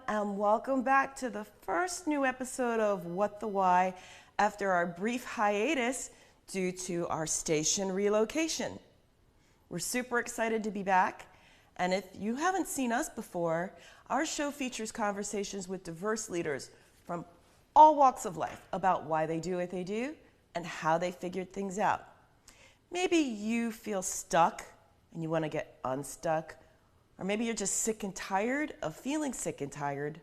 and welcome back to the first new episode of What the Why after our brief hiatus due to our station relocation. We're super excited to be back, and if you haven't seen us before, our show features conversations with diverse leaders from all walks of life about why they do what they do and how they figured things out. Maybe you feel stuck and you want to get unstuck, or maybe you're just sick and tired of feeling sick and tired.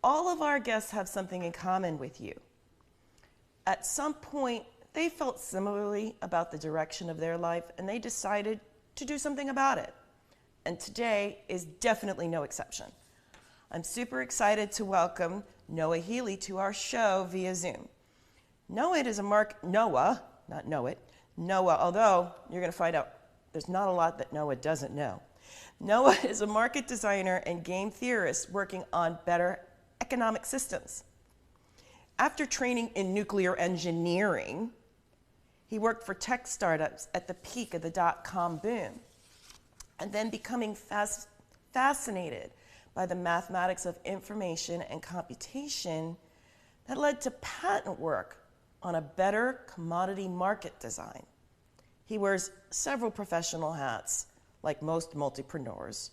All of our guests have something in common with you. At some point, they felt similarly about the direction of their life and they decided to do something about it. And today is definitely no exception. I'm super excited to welcome Noah Healy to our show via Zoom. Noah, although you're going to find out there's not a lot that Noah doesn't know. Noah is a market designer and game theorist working on better economic systems. After training in nuclear engineering, he worked for tech startups at the peak of the dot-com boom, and then becoming fascinated by the mathematics of information and computation that led to patent work on a better commodity market design. He wears several professional hats, like most multipreneurs.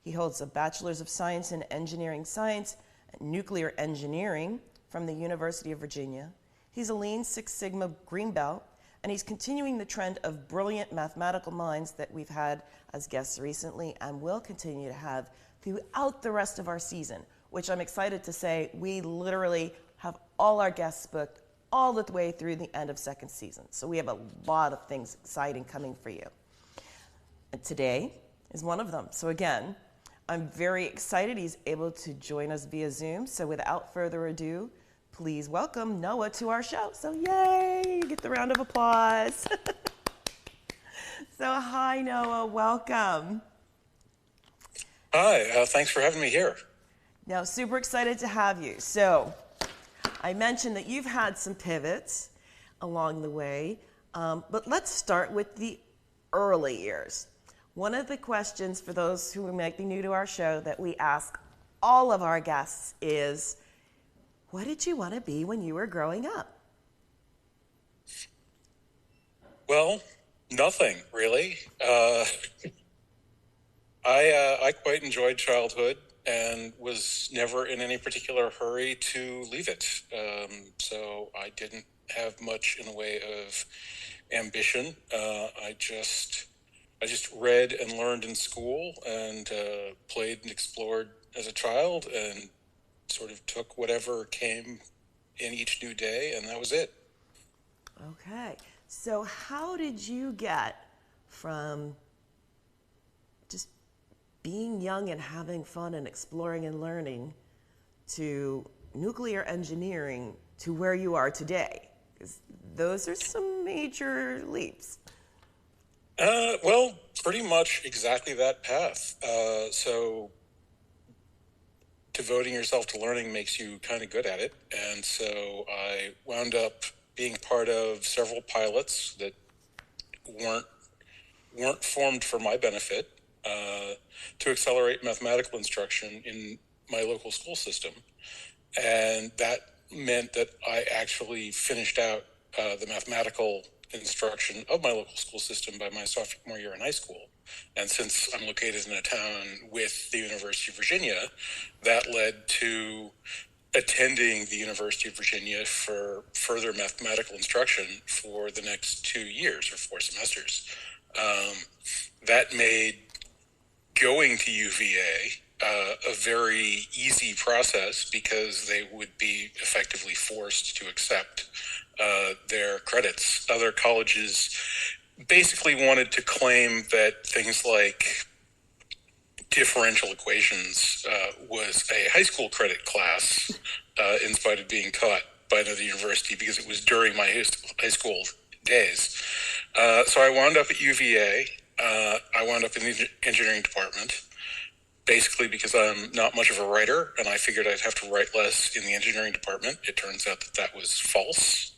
He holds a Bachelor's of Science in Engineering Science and Nuclear Engineering from the University of Virginia. He's a Lean Six Sigma Green Belt, and he's continuing the trend of brilliant mathematical minds that we've had as guests recently and will continue to have throughout the rest of our season, which I'm excited to say we literally have all our guests booked all the way through the end of second season. So we have a lot of things exciting coming for you. And today is one of them. So again, I'm very excited he's able to join us via Zoom. So without further ado, please welcome Noah to our show. So yay, get the round of applause. So hi, Noah, welcome. Hi, thanks for having me here. Now, super excited to have you. So I mentioned that you've had some pivots along the way, but let's start with the early years. One of the questions for those who might be new to our show that we ask all of our guests is, what did you want to be when you were growing up? Well, nothing really. I quite enjoyed childhood and was never in any particular hurry to leave it. So I didn't have much in the way of ambition. I just read and learned in school and played and explored as a child and sort of took whatever came in each new day, and that was it. Okay. So how did you get from just being young and having fun and exploring and learning to nuclear engineering to where you are today? Because those are some major leaps. Well, pretty much exactly that path. So devoting yourself to learning makes you kind of good at it. And so I wound up being part of several pilots that weren't formed for my benefit to accelerate mathematical instruction in my local school system. And that meant that I actually finished out the mathematical instruction of my local school system by my sophomore year in high school. And since I'm located in a town with the University of Virginia, that led to attending the University of Virginia for further mathematical instruction for the next 2 years or 4 semesters. That made going to UVA a very easy process because they would be effectively forced to accept their credits. Other colleges basically wanted to claim that things like differential equations was a high school credit class in spite of being taught by another university because it was during my high school days. So I wound up at UVA. I wound up in the engineering department, basically because I'm not much of a writer, and I figured I'd have to write less in the engineering department. It turns out that that was false.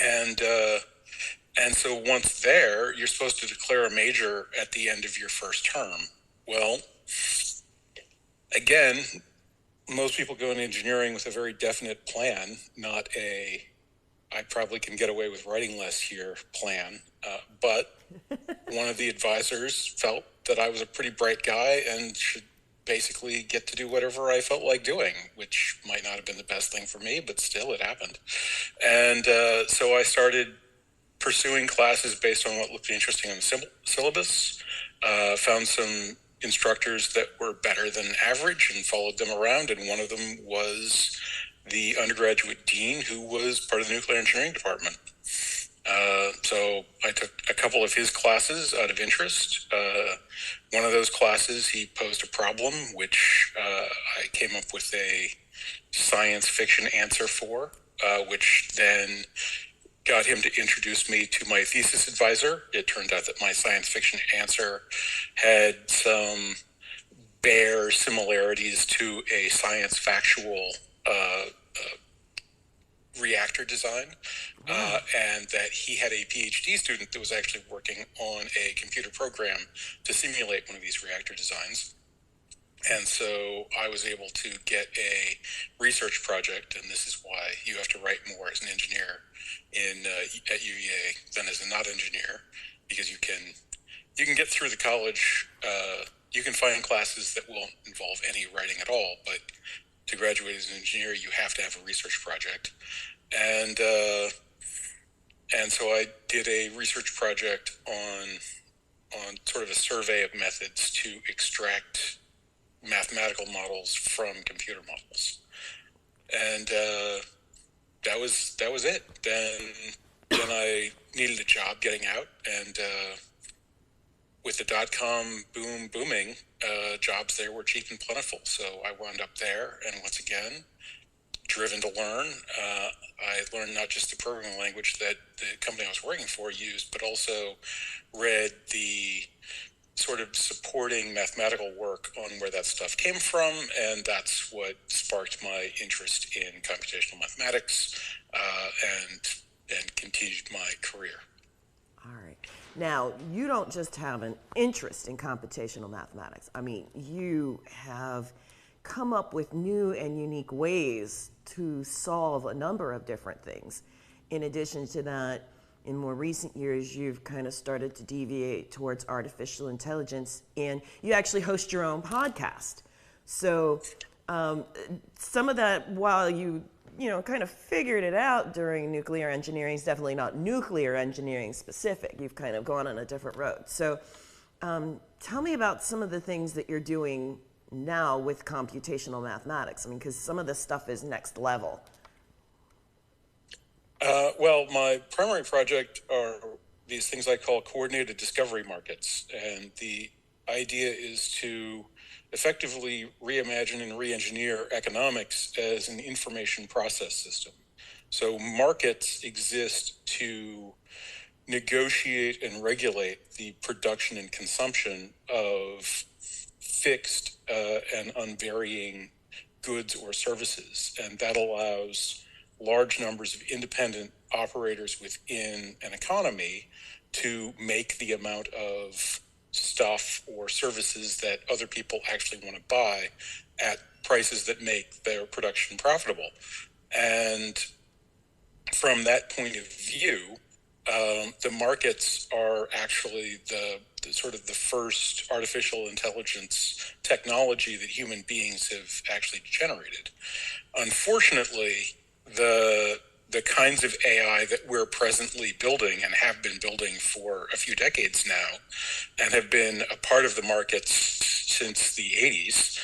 And so once there, you're supposed to declare a major at the end of your first term. Well, again, most people go into engineering with a very definite plan, not a I probably can get away with writing less here plan. But one of the advisors felt that I was a pretty bright guy and should basically get to do whatever I felt like doing, which might not have been the best thing for me, but still it happened. And so I started pursuing classes based on what looked interesting on the syllabus, found some instructors that were better than average and followed them around. And one of them was the undergraduate dean who was part of the nuclear engineering department. So I took a couple of his classes out of interest. One of those classes, he posed a problem, which I came up with a science fiction answer for, which then got him to introduce me to my thesis advisor. It turned out that my science fiction answer had some bare similarities to a science factual reactor design, and that he had a PhD student that was actually working on a computer program to simulate one of these reactor designs. And so I was able to get a research project, and this is why you have to write more as an engineer at UEA than as a not engineer, because you can get through the college. You can find classes that won't involve any writing at all, but to graduate as an engineer, you have to have a research project. And so I did a research project on sort of a survey of methods to extract mathematical models from computer models. And that was it. Then I needed a job getting out, and with the dot-com boom booming, jobs there were cheap and plentiful. So I wound up there, and once again, driven to learn. I learned not just the programming language that the company I was working for used, but also read the sort of supporting mathematical work on where that stuff came from, and that's what sparked my interest in computational mathematics and continued my career. All right. Now, you don't just have an interest in computational mathematics. I mean, you have come up with new and unique ways to solve a number of different things. In addition to that, in more recent years, you've kind of started to deviate towards artificial intelligence, and you actually host your own podcast. So some of that, while you kind of figured it out during nuclear engineering, is definitely not nuclear engineering specific. You've kind of gone on a different road. So tell me about some of the things that you're doing now with computational mathematics. I mean, because some of this stuff is next level. Well, my primary project are these things I call coordinated discovery markets. And the idea is to effectively reimagine and re-engineer economics as an information process system. So markets exist to negotiate and regulate the production and consumption of fixed and unvarying goods or services. And that allows large numbers of independent operators within an economy to make the amount of stuff or services that other people actually want to buy at prices that make their production profitable. And from that point of view, the markets are actually the sort of the first artificial intelligence technology that human beings have actually generated. Unfortunately, the kinds of AI that we're presently building and have been building for a few decades now and have been a part of the markets since the 80s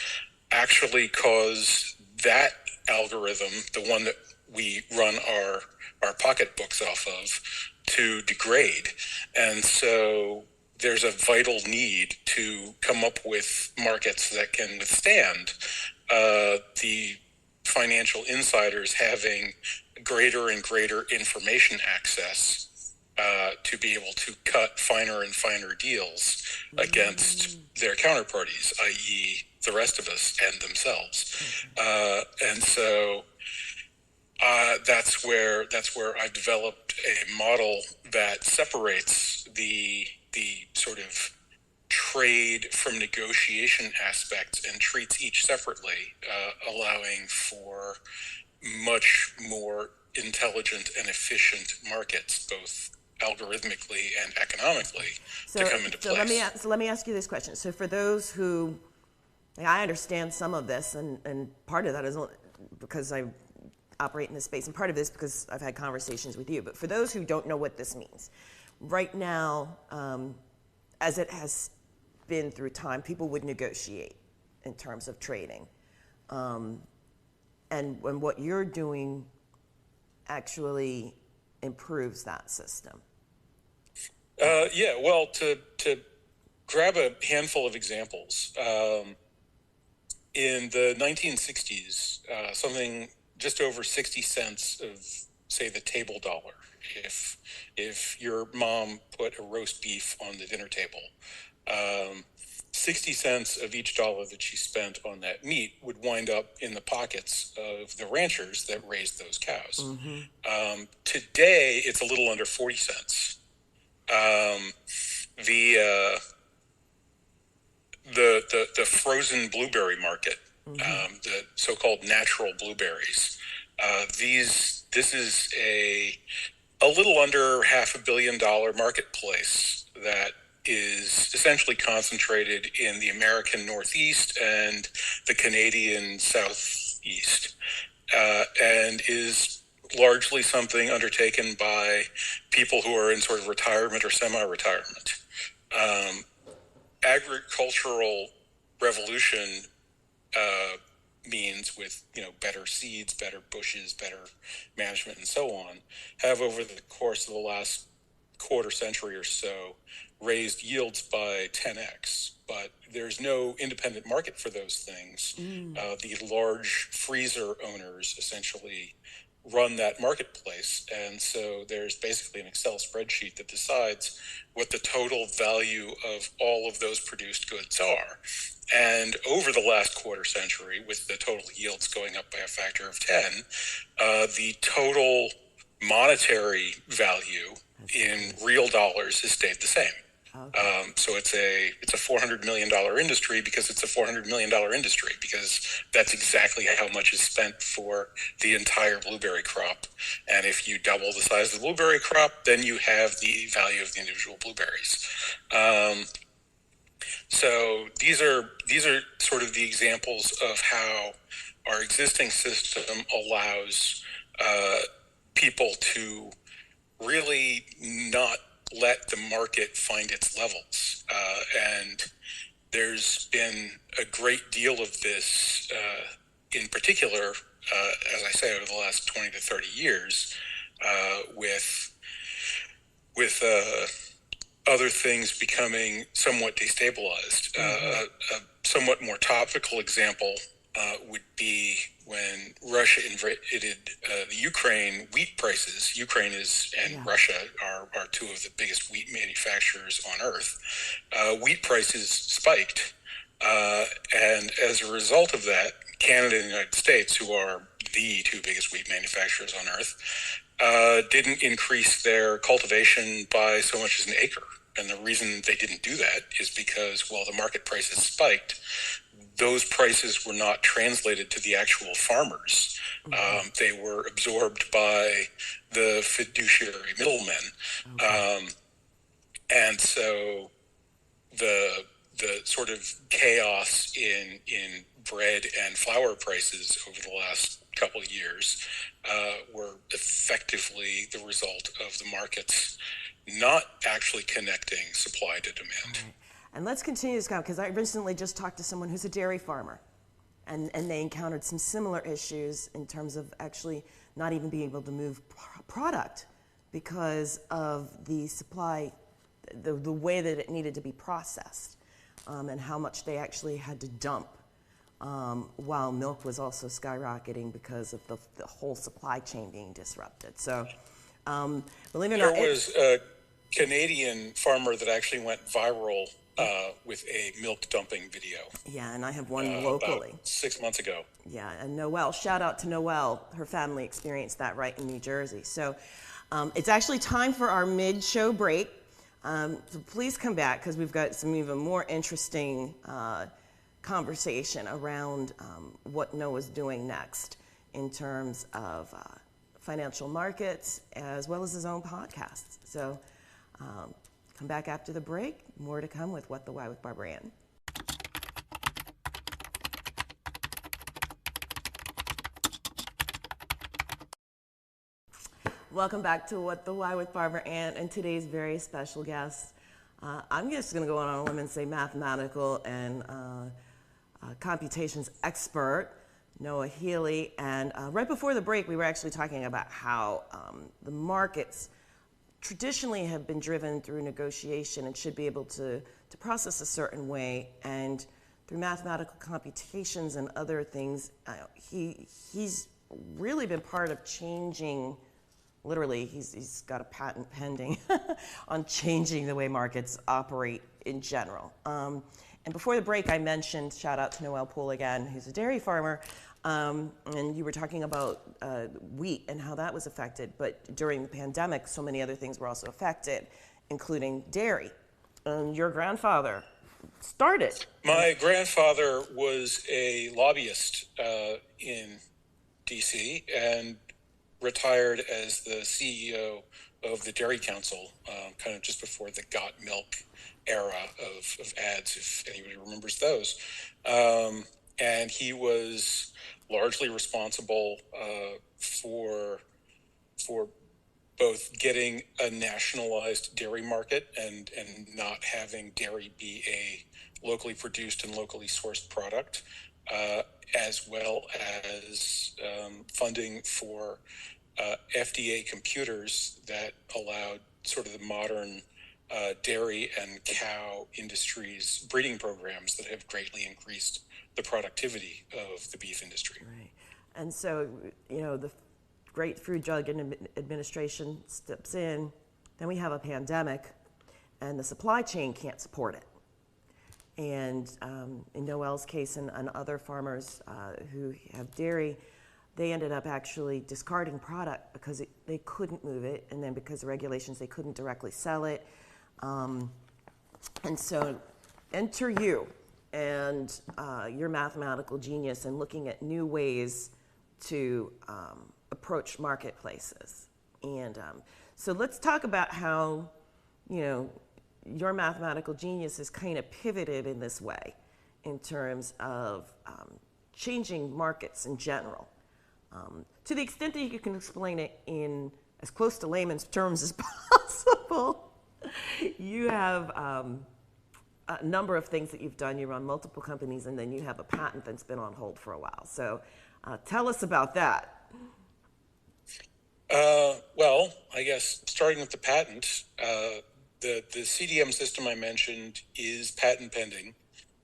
actually cause that algorithm, the one that we run our pocketbooks off of, to degrade. And so there's a vital need to come up with markets that can withstand the financial insiders having greater and greater information access to be able to cut finer and finer deals against their counterparties, i.e. the rest of us and themselves. And so that's where I've developed a model that separates the sort of trade from negotiation aspects and treats each separately, allowing for much more intelligent and efficient markets, both algorithmically and economically, to come into place. Let me ask you this question. So for those who, I understand some of this, and part of that is because I operate in this space, and part of this because I've had conversations with you. But for those who don't know what this means, right now, as it has been through time, people would negotiate in terms of trading. And when what you're doing actually improves that system. Yeah, well, to grab a handful of examples, in the 1960s, something just over 60 cents of, say, the table dollar, if your mom put a roast beef on the dinner table, 60 cents of each dollar that she spent on that meat would wind up in the pockets of the ranchers that raised those cows. Mm-hmm. Today, it's a little under 40 cents. The frozen blueberry market, mm-hmm. The so-called natural blueberries. This is a little under $500 million marketplace that is essentially concentrated in the American Northeast and the Canadian Southeast, and is largely something undertaken by people who are in sort of retirement or semi-retirement. Agricultural revolution means, with better seeds, better bushes, better management, and so on, have over the course of the last quarter century or so raised yields by 10x, but there's no independent market for those things. The large freezer owners essentially run that marketplace, and so there's basically an Excel spreadsheet that decides what the total value of all of those produced goods are. And over the last quarter century, with the total yields going up by a factor of 10, the total monetary value in real dollars has stayed the same. Okay. So it's a $400 million industry because it's a $400 million industry, because that's exactly how much is spent for the entire blueberry crop. And if you double the size of the blueberry crop, then you have the value of the individual blueberries. So these are sort of the examples of how our existing system allows people to really not let the market find its levels. And there's been a great deal of this, in particular, as I say, over the last 20 to 30 years, with other things becoming somewhat destabilized. Mm-hmm. A somewhat more topical example would be when Russia invaded the Ukraine. Wheat prices, Ukraine and Russia are two of the biggest wheat manufacturers on earth. Wheat prices spiked, and as a result of that, Canada and the United States, who are the two biggest wheat manufacturers on earth, didn't increase their cultivation by so much as an acre. And the reason they didn't do that is because, while the market prices spiked, those prices were not translated to the actual farmers. Mm-hmm. They were absorbed by the fiduciary middlemen. Okay. And so the sort of chaos in bread and flour prices over the last couple of years were effectively the result of the markets not actually connecting supply to demand. Right. And let's continue this, because I recently just talked to someone who's a dairy farmer, and they encountered some similar issues in terms of actually not even being able to move product because of the supply, the way that it needed to be processed, and how much they actually had to dump, while milk was also skyrocketing because of the whole supply chain being disrupted. So, believe it or not, there was a Canadian farmer that actually went viral with a milk dumping video. Yeah, and I have one locally. About 6 months ago. Yeah, and Noelle, shout out to Noelle. Her family experienced that right in New Jersey. So it's actually time for our mid-show break. So please come back because we've got some even more interesting conversation around what Noah's doing next in terms of financial markets as well as his own podcasts. So come back after the break. More to come with What the Why with Barbara Ann. Welcome back to What the Why with Barbara Ann and today's very special guest. I'm just going to go on a limb and say mathematical and computations expert, Noah Healy. And right before the break, we were actually talking about how the markets traditionally have been driven through negotiation and should be able to process a certain way. And through mathematical computations and other things, he's really been part of changing. Literally, he's got a patent pending on changing the way markets operate in general. And before the break, I mentioned, shout out to Noel Poole again, who's a dairy farmer, and you were talking about wheat and how that was affected. But during the pandemic, so many other things were also affected, including dairy. Your grandfather started. My grandfather was a lobbyist in D.C. and retired as the CEO of the Dairy Council, kind of just before the Got Milk era of ads, if anybody remembers those. And he was largely responsible for both getting a nationalized dairy market and not having dairy be a locally produced and locally sourced product, as well as funding for FDA computers that allowed sort of the modern dairy and cow industries breeding programs that have greatly increased the productivity of the beef industry. Right. And so, the Great Food Drug Administration steps in, then we have a pandemic, and the supply chain can't support it. And in Noel's case and other farmers who have dairy, they ended up actually discarding product because they couldn't move it, and then because of regulations, they couldn't directly sell it. And so enter you and your mathematical genius in looking at new ways to approach marketplaces. And so let's talk about how, your mathematical genius is kind of pivoted in this way in terms of changing markets in general. To the extent that you can explain it in as close to layman's terms as possible, you have a number of things that you've done. You run multiple companies, and then you have a patent that's been on hold for a while. So tell us about that. Well, I guess starting with the patent, the CDM system I mentioned is patent pending.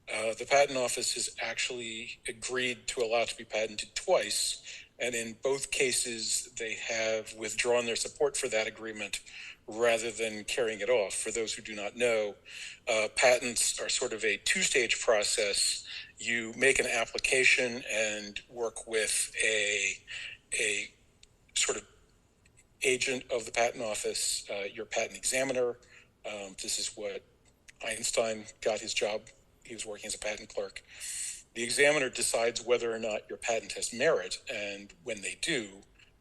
The Patent Office has actually agreed to allow it to be patented twice, and in both cases, they have withdrawn their support for that agreement rather than carrying it off. For those who do not know, patents are sort of a two-stage process. You make an application and work with a sort of agent of the Patent Office, your patent examiner. This is what Einstein got his job. He was working as a patent clerk. The examiner decides whether or not your patent has merit, and when they do,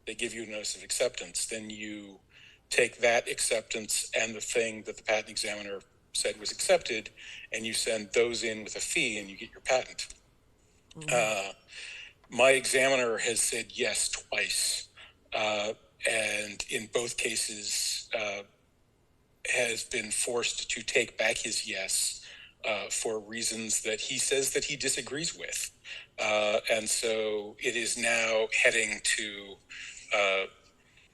they give you a notice of acceptance. Then you take that acceptance and the thing that the patent examiner said was accepted, and you send those in with a fee, and you get your patent. Mm-hmm. My examiner has said yes twice, and in both cases has been forced to take back his yes for reasons that he says that he disagrees with. And so it is now heading to,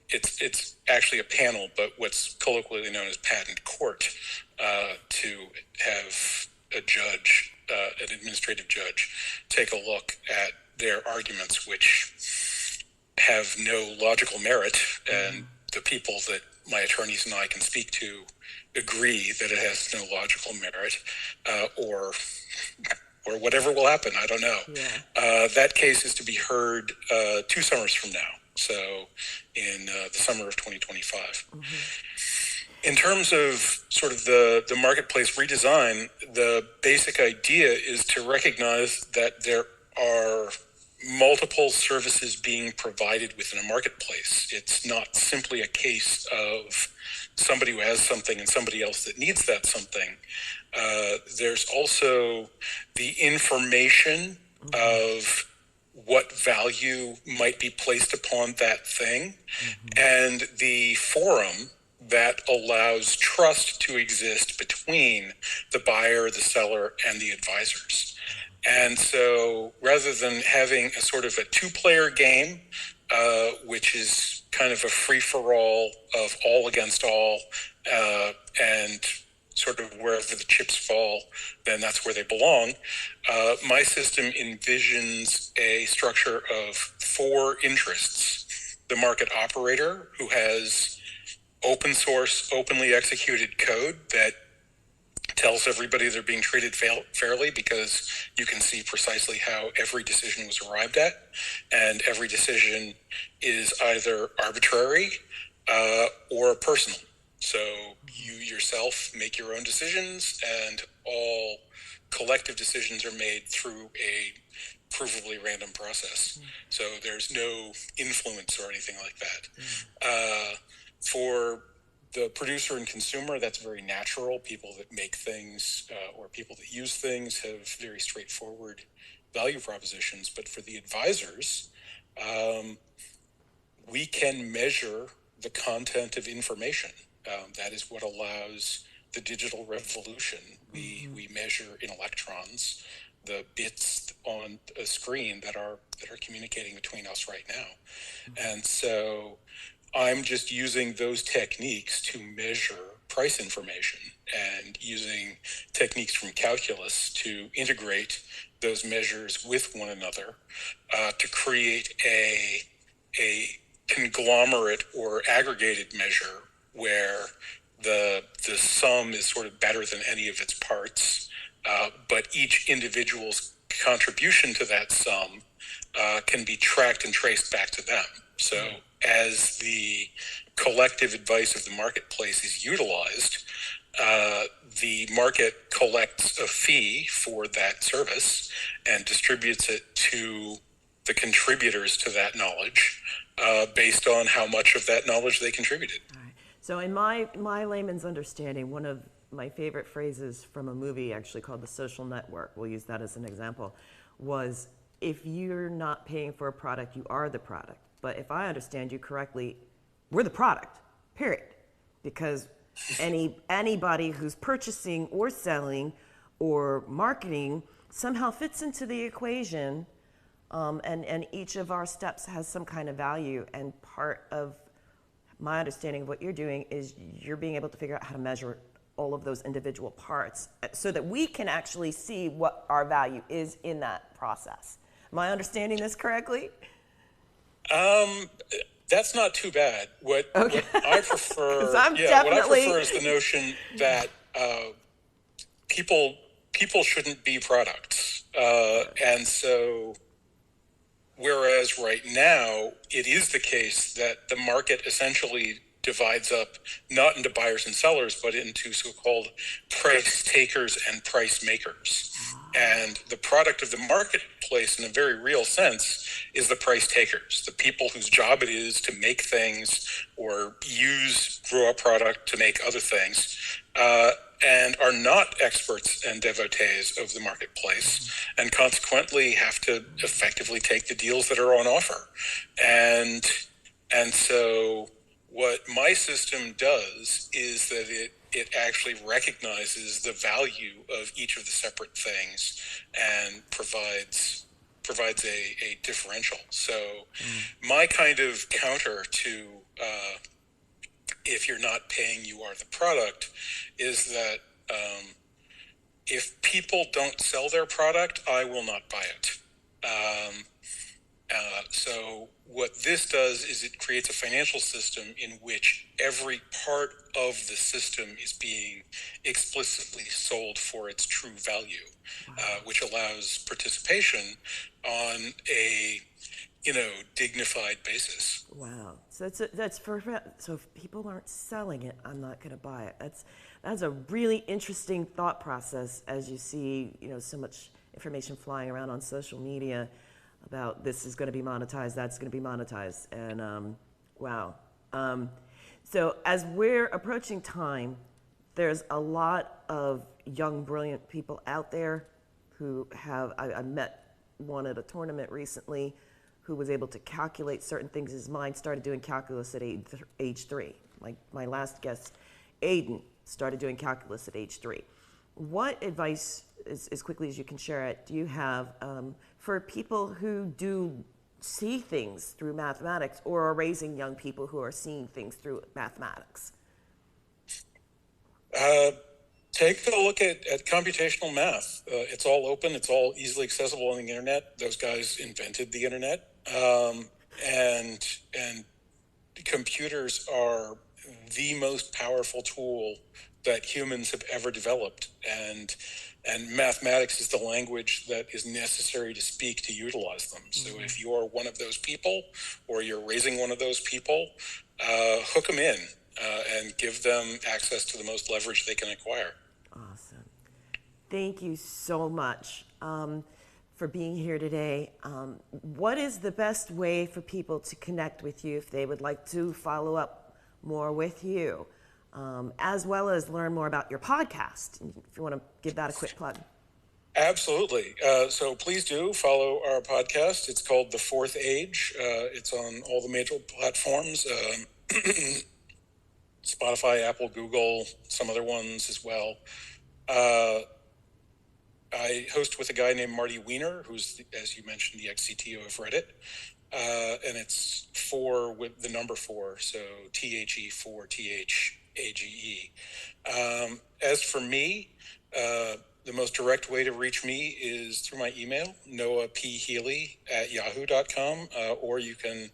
it's actually a panel, but what's colloquially known as patent court, to have a judge, an administrative judge, take a look at their arguments, which have no logical merit, and the people that my attorneys and I can speak to agree that it has no logical merit, or whatever will happen. I don't know. Yeah. That case is to be heard 2 summers from now, so in the summer of 2025. Mm-hmm. In terms of sort of the marketplace redesign, the basic idea is to recognize that there are multiple services being provided within a marketplace. It's not simply a case of somebody who has something and somebody else that needs that something. There's also the information of what value might be placed upon that thing, and the forum that allows trust to exist between the buyer, the seller, and the advisors. And so rather than having a sort of a two-player game, which is kind of a free-for-all of all against all, and sort of wherever the chips fall, then that's where they belong. My system envisions a structure of four interests: the market operator, who has open source, openly executed code that tells everybody they're being treated fairly, because you can see precisely how every decision was arrived at, and every decision is either arbitrary or personal. So you yourself make your own decisions, and all collective decisions are made through a provably random process. So there's no influence or anything like that. For the producer and consumer, that's very natural. People that make things or people that use things have very straightforward value propositions. But for the advisors, we can measure the content of information. That is what allows the digital revolution. We measure in electrons the bits on a screen that are communicating between us right now. And so I'm just using those techniques to measure price information, and using techniques from calculus to integrate those measures with one another to create a conglomerate or aggregated measure where the sum is sort of better than any of its parts, but each individual's contribution to that sum can be tracked and traced back to them. So as the collective advice of the marketplace is utilized, the market collects a fee for that service and distributes it to the contributors to that knowledge based on how much of that knowledge they contributed. All right. So in my layman's understanding, one of my favorite phrases from a movie actually called The Social Network, we'll use that as an example, was, if you're not paying for a product, you are the product. But if I understand you correctly, we're the product, period. Because anybody who's purchasing or selling or marketing somehow fits into the equation, and each of our steps has some kind of value. And part of my understanding of what you're doing is you're being able to figure out how to measure all of those individual parts so that we can actually see what our value is in that process. Am I understanding this correctly? That's not too bad. What I prefer, what I prefer is the notion that people shouldn't be products, and so whereas right now it is the case that the market essentially divides up not into buyers and sellers, but into so-called price takers and price makers. And the product of the marketplace, in a very real sense, is the price takers, the people whose job it is to make things or grow a product to make other things, and are not experts and devotees of the marketplace, and consequently have to effectively take the deals that are on offer. And so what my system does is that it actually recognizes the value of each of the separate things and provides a differential. So my kind of counter to if you're not paying, you are the product, is that if people don't sell their product, I will not buy it. So what this does is it creates a financial system in which every part of the system is being explicitly sold for its true value, which allows participation on a dignified basis. Wow. So so if people aren't selling it, I'm not going to buy it. That's a really interesting thought process as you see, so much information flying around on social media about this is going to be monetized, that's going to be monetized, and wow. So as we're approaching time, there's a lot of young, brilliant people out there who have. I met one at a tournament recently who was able to calculate certain things. His mind started doing calculus at age 3. Like my last guest, Aiden, started doing calculus at age 3. What advice, as quickly as you can share it, do you have for people who do see things through mathematics or are raising young people who are seeing things through mathematics? Take a look at computational math. It's all open. It's all easily accessible on the internet. Those guys invented the internet. And computers are the most powerful tool that humans have ever developed. And mathematics is the language that is necessary to speak to utilize them. So if you're one of those people or you're raising one of those people, hook them in and give them access to the most leverage they can acquire. Awesome. Thank you so much for being here today. What is the best way for people to connect with you if they would like to follow up more with you, as well as learn more about your podcast? If you want to give that a quick plug. Absolutely. So please do follow our podcast. It's called The Fourth Age. It's on all the major platforms. Spotify, Apple, Google, some other ones as well. I host with a guy named Marty Weiner, who's, as you mentioned, the ex-CTO of Reddit. And it's 4 with the number 4, so THE4, THAGE. As for me, the most direct way to reach me is through my email, noahphealy@yahoo.com, or you can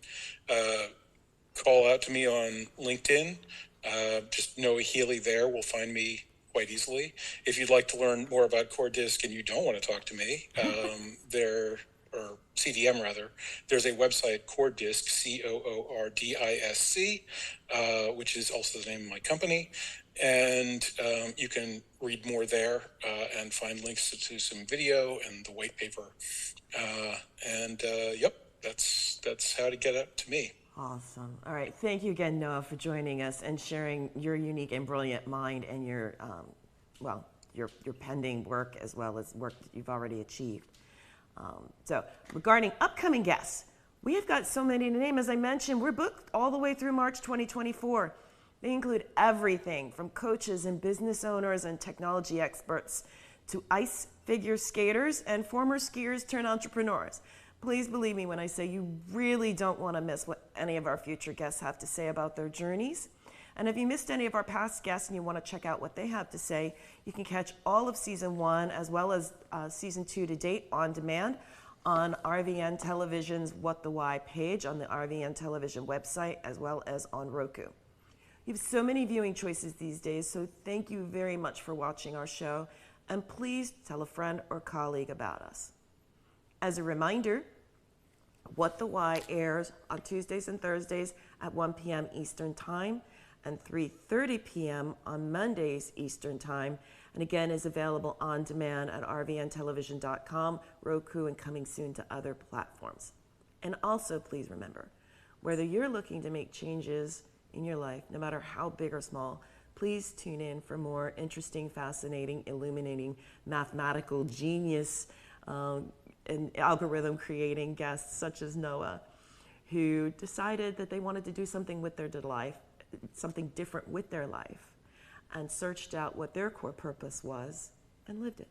call out to me on LinkedIn. Just Noah Healy there will find me quite easily. If you'd like to learn more about Core Disk and you don't want to talk to me, or CDM rather, there's a website, Core Disk, COORDISC, which is also the name of my company. And you can read more there and find links to some video and the white paper. Yep, that's how to get up to me. Awesome. All right. Thank you again, Noah, for joining us and sharing your unique and brilliant mind and your pending work as well as work that you've already achieved. So regarding upcoming guests, we have got so many to name. As I mentioned, we're booked all the way through March 2024. They include everything from coaches and business owners and technology experts to ice figure skaters and former skiers turned entrepreneurs. Please believe me when I say you really don't want to miss what any of our future guests have to say about their journeys. And if you missed any of our past guests and you want to check out what they have to say, you can catch all of Season 1 as well as Season 2 to date on demand on RVN Television's What the Why page on the RVN Television website as well as on Roku. You have so many viewing choices these days, so thank you very much for watching our show, and please tell a friend or colleague about us. As a reminder, What the Why airs on Tuesdays and Thursdays at 1 p.m. Eastern Time and 3:30 p.m. on Mondays Eastern Time, and again is available on demand at rvntelevision.com, Roku, and coming soon to other platforms. And also, please remember, whether you're looking to make changes in your life, no matter how big or small, please tune in for more interesting, fascinating, illuminating, mathematical genius and algorithm creating guests such as Noah, who decided that they wanted to do something with their life, something different with their life, and searched out what their core purpose was and lived it.